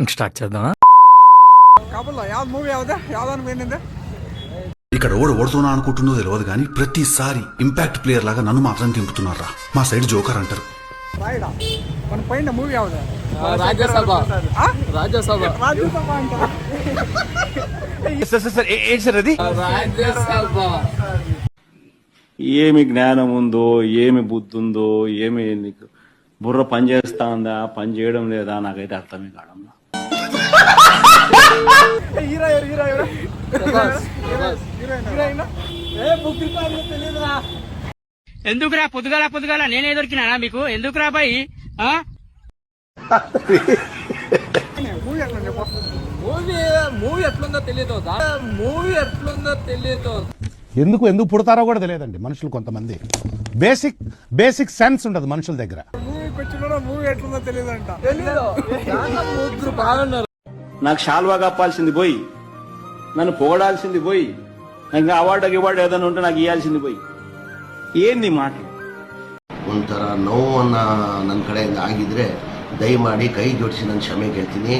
Start చేద్దామా? ఇక్కడ ఓడుతున్నా అనుకుంటుందో తెలియదు కానీ ప్రతిసారి ఇంపాక్ట్ ప్లేయర్ లాగా నన్ను మాత్రం తింపుతున్నారా. మా సైడ్ జోకర్ అంటారు. ఏమి జ్ఞానం ఉందో, ఏమి బుద్ధి ఉందో, ఏమి నీకు బుర్ర పని చేస్తా ఉందా, పని చేయడం లేదా, నాకైతే అర్థమే కాదమ్మా. ఎందుకురా పొద్దుగాల నేనే దొరికినా మీకు? ఎందుకురా బాయ్? మూవీ ఎట్లుందో తెలియదు. ఎందుకు పుడతారో కూడా తెలియదండి మనుషులు. కొంతమంది బేసిక్ సెన్స్ ఉండదు మనుషుల దగ్గర. నాకు షాల్వా కప్పాల్సింది పోయి, నన్ను పొగడాల్సింది పోయి, నాకు అవార్డు ఏదైనా ఉంటే నాకు ఇవ్వాల్సింది పోయి, ఏంది ಮಾತು? ಒಂಥರ ನೋವನ್ನ ನನ್ನ ಕಡೆಯಿಂದ ಆಗಿದ್ರೆ ದಯಮಾಡಿ ಕೈ ಜೋಡಿಸಿ ನಾನು ಕ್ಷಮೆ ಕೇಳ್ತೀನಿ.